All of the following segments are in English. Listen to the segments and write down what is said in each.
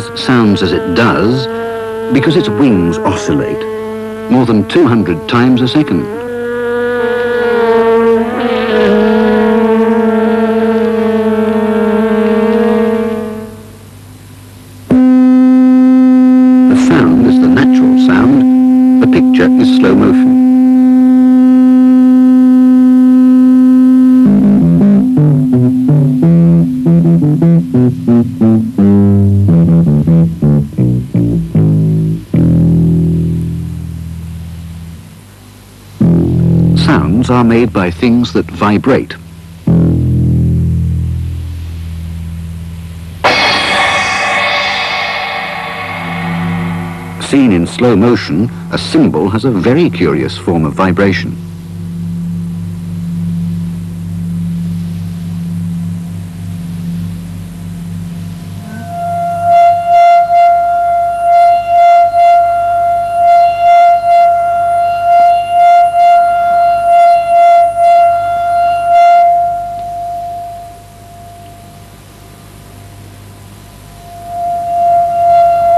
breathes sounds as it does because its wings oscillate more than 200 times a second. The sound is the natural sound, the picture is slow motion. Sounds are made by things that vibrate. Seen in slow motion, a cymbal has a very curious form of vibration.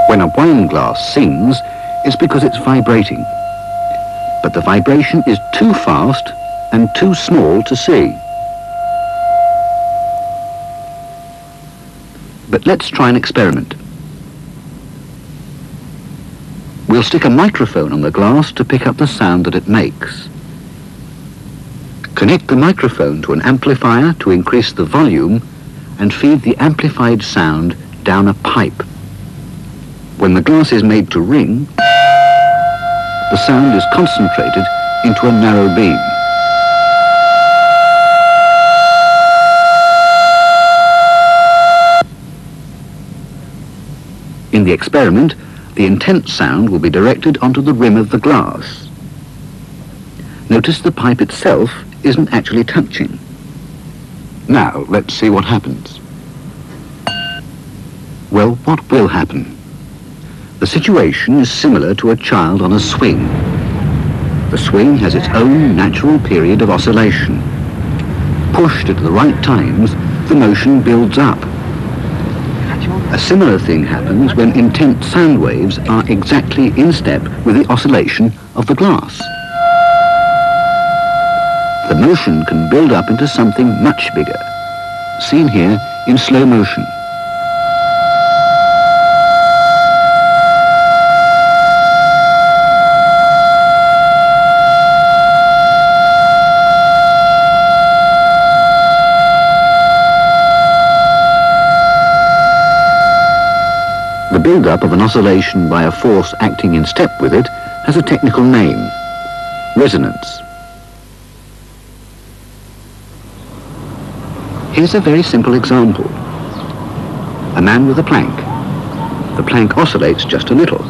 When a wine glass sings, it's because it's vibrating. But the vibration is too fast and too small to see. But let's try an experiment. We'll stick a microphone on the glass to pick up the sound that it makes. Connect the microphone to an amplifier to increase the volume and feed the amplified sound down a pipe. When the glass is made to ring, the sound is concentrated into a narrow beam. In the experiment, the intense sound will be directed onto the rim of the glass. Notice the pipe itself isn't actually touching. Now, let's see what happens. Well, what will happen? The situation is similar to a child on a swing. The swing has its own natural period of oscillation. Pushed at the right times, the motion builds up. A similar thing happens when intense sound waves are exactly in step with the oscillation of the glass. The motion can build up into something much bigger, seen here in slow motion. The build-up of an oscillation by a force acting in step with it has a technical name: resonance. Here's a very simple example. A man with a plank. The plank oscillates just a little.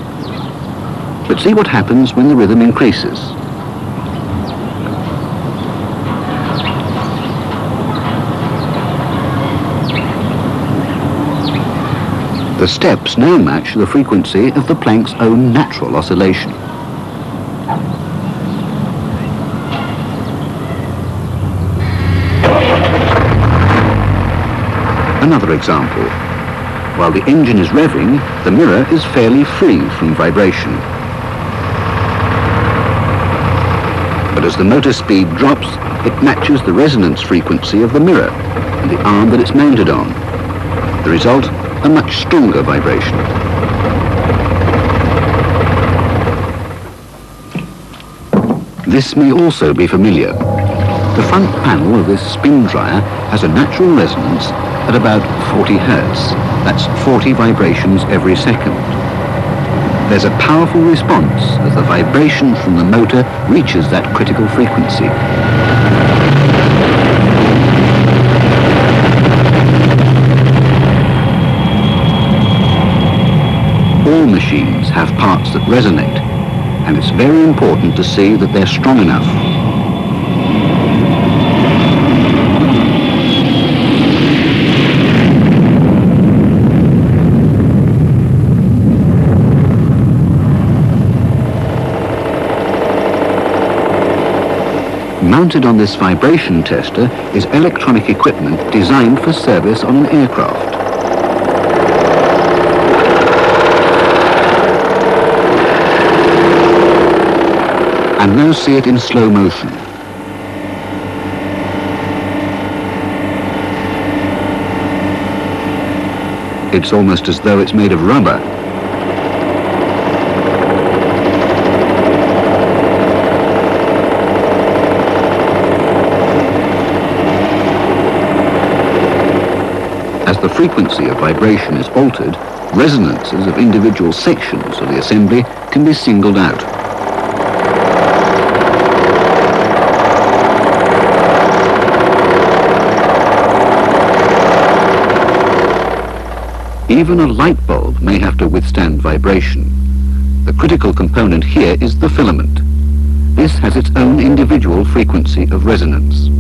But see what happens when the rhythm increases. The steps now match the frequency of the plank's own natural oscillation. Another example. While the engine is revving, the mirror is fairly free from vibration. But as the motor speed drops, it matches the resonance frequency of the mirror and the arm that it's mounted on. The result, a much stronger vibration. This may also be familiar. The front panel of this spin dryer has a natural resonance at about 40 Hertz. That's 40 vibrations every second. There's a powerful response as the vibration from the motor reaches that critical frequency. All machines have parts that resonate, and it's very important to see that they're strong enough. Mounted on this vibration tester is electronic equipment designed for service on an aircraft. We'll now see it in slow motion. It's almost as though it's made of rubber. As the frequency of vibration is altered, resonances of individual sections of the assembly can be singled out. Even a light bulb may have to withstand vibration. The critical component here is the filament. This has its own individual frequency of resonance.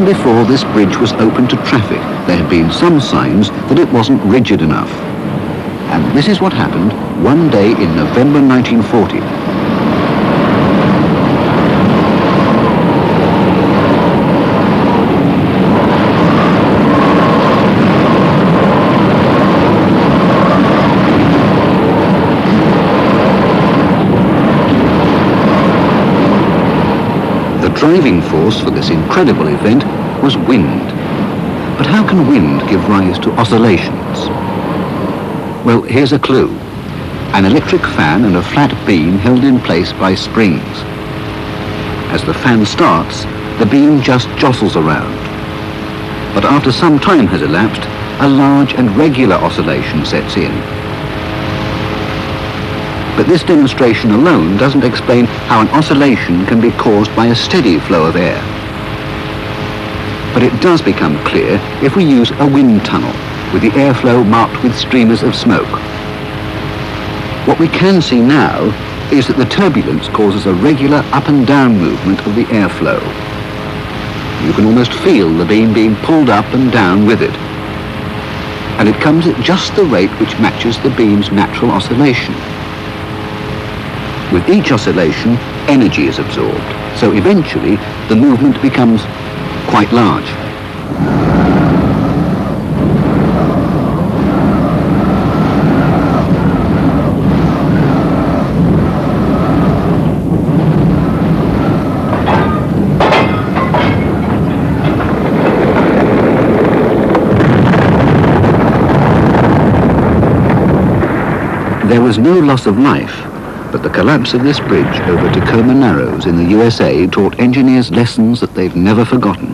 Before this bridge was open to traffic, there had been some signs that it wasn't rigid enough. And this is what happened one day in November 1940. The driving force for this incredible event was wind. But how can wind give rise to oscillations? Well, here's a clue. An electric fan and a flat beam held in place by springs. As the fan starts, the beam just jostles around. But after some time has elapsed, a large and regular oscillation sets in. But this demonstration alone doesn't explain how an oscillation can be caused by a steady flow of air. But it does become clear if we use a wind tunnel, with the airflow marked with streamers of smoke. What we can see now is that the turbulence causes a regular up and down movement of the airflow. You can almost feel the beam being pulled up and down with it. And it comes at just the rate which matches the beam's natural oscillation. With each oscillation, energy is absorbed, so eventually the movement becomes quite large. There was no loss of life, but the collapse of this bridge over Tacoma Narrows in the USA taught engineers lessons that they've never forgotten.